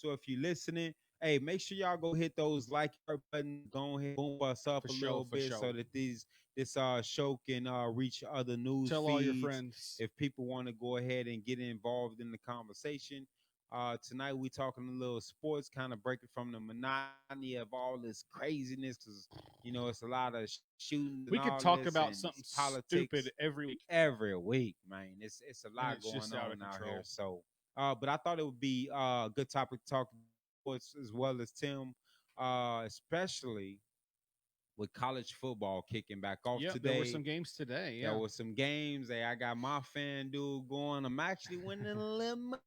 So if you're listening, hey, make sure y'all go hit those like button. Go ahead, boom us up a little bit so that this show can reach other news Tell all your feeds. friends. If people want to go ahead and get involved in the conversation. Tonight we talking a little sports, kind of breaking from the monotony of all this craziness, because it's a lot of shootings and We could all talk this about and something politics stupid every week. every week, man. It's a And lot it's going just out on of out control. here. So, but I thought it would be a good topic to talk sports as well as Tim, especially with college football kicking back off Yeah, today. there were some games today. Yeah, There were some games. Hey, I got my fan dude going. I'm actually winning a little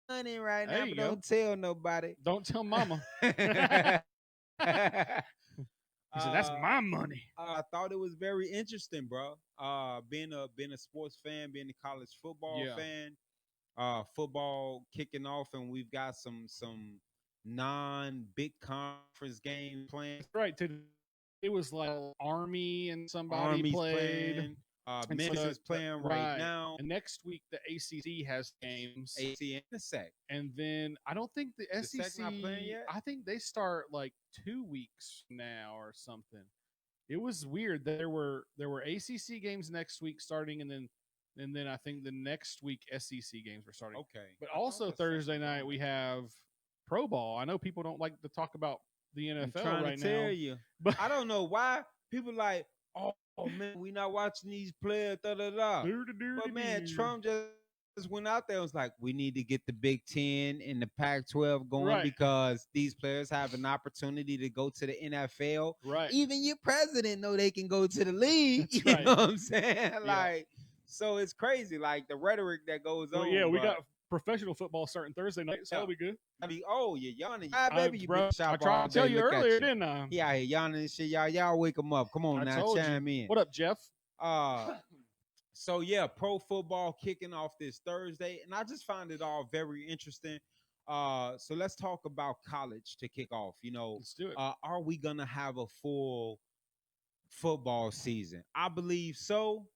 money right now, there you but go. don't tell nobody. Don't tell mama. He said, "That's my money." I thought it was very interesting, bro. Being a sports fan, being a college football fan, football kicking off, and we've got some non-big conference games playing. Right. Today it was like Army and somebody Army's played. playing. And Memphis is playing right now. And next week the ACC has games. AC and the SEC. And then I don't think the SEC. SEC not playing yet? I think they start like 2 weeks now or something. It was weird. There were ACC games next week starting, and then I think the next week SEC games were starting. Okay. But also Thursday night we have Pro Ball. I know people don't like to talk about the NFL I'm right to tell now. You. But I don't know why people like, oh man, we not watching these players, da da da. But man, Trump just went out there and was like, we need to get the Big Ten and the Pac-12 going because these players have an opportunity to go to the NFL. Right. Even your president know they can go to the league. That's you right. know what I'm saying? Like, so it's crazy, like the rhetoric that goes on. Yeah, we got professional football starting Thursday night, so that'll be good. I mean, oh, you're yawning. Baby, you bro, shop I tried to tell you earlier, didn't I? He out here yawning and shit. Y'all wake him up. Come on now, chime in. What up, Jeff? So yeah, pro football kicking off this Thursday, and I just find it all very interesting. So let's talk about college to kick off. Let's do it. Are we gonna have a full football season? I believe so.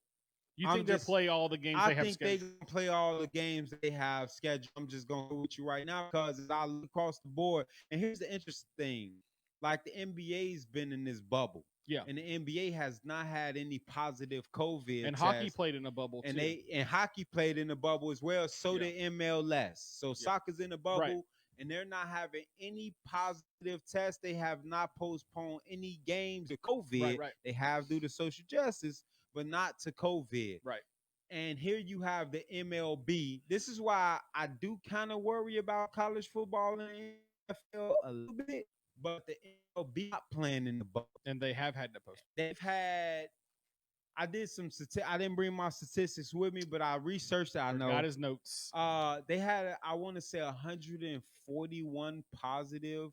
You think they'll play all the games they have scheduled? I think they play all the games they have scheduled. I'm just going to go with you right now because I look across the board. And here's the interesting thing. Like the NBA's been in this bubble. Yeah. And the NBA has not had any positive COVID. And hockey played in a bubble too. And hockey played in a bubble as well. So did MLS. So soccer's in a bubble. Right. And they're not having any positive tests. They have not postponed any games of COVID. Right. They have due to social justice, but not to COVID. Right. And here you have the MLB. This is why I do kind of worry about college football and NFL a little bit, but the MLB not playing in the bubble. And they have had to postpone. They've had, I didn't bring my statistics with me, but I researched it. I know. Got his notes. They had, I want to say 141 positive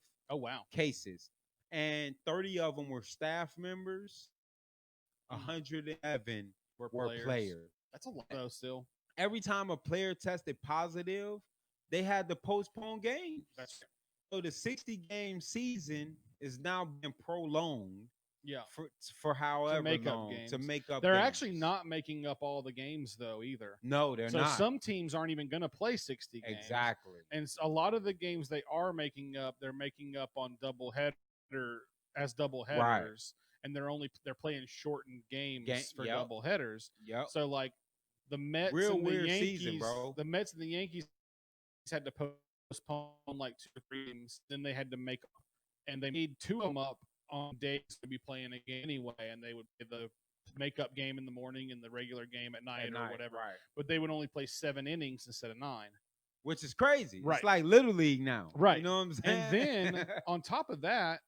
cases. And 30 of them were staff members. 111 were players. That's a lot, though, still. Every time a player tested positive, they had to postpone games. That's right. So the 60-game season is now being prolonged. Yeah. For however long to make up. They're actually not making up all the games, though, either. No, they're not. So some teams aren't even going to play 60 games. Exactly. And a lot of the games they are making up, they're making up on doubleheaders. Right. And they're playing shortened games for double headers. Yep. So like the Mets and the Yankees, season, bro. The Mets and the Yankees had to postpone like 2 or 3 games. Then they had to make, and they made 2 of them up on days to be playing again anyway. And they would play the makeup game in the morning and the regular game at night or whatever. Right. But they would only play 7 innings instead of 9. Which is crazy. Right. It's like Little League now. Right. You know what I'm saying? And then on top of that,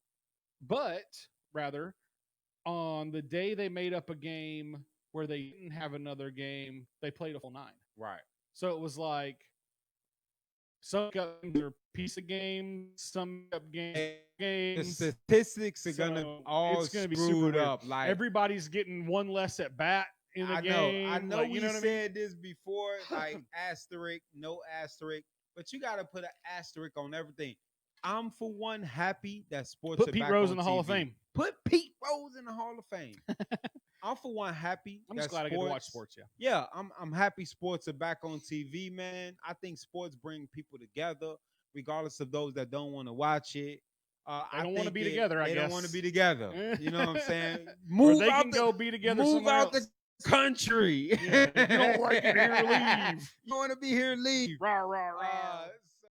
on the day they made up a game where they didn't have another game, they played a full 9. Right. So it was like some games are piece of games, some games. The statistics are gonna be screwed up. Like everybody's getting 1 less at bat in the game. I know. We said this before, like asterisk, no asterisk, but you got to put an asterisk on everything. I'm for one happy that sports put Pete Rose in the Hall of Fame. Put Pete Rose in the Hall of Fame. I'm for one happy. I'm just glad I get to watch sports. Yeah, I'm happy sports are back on TV, man. I think sports bring people together. regardless of those that don't want to watch it. They don't want to be together. I guess they don't want to be together. You know what I'm saying? Move or they can go be together. Move out the country. Yeah, if you don't like it here, leave. You want to be here, leave. Rah, rah, rah.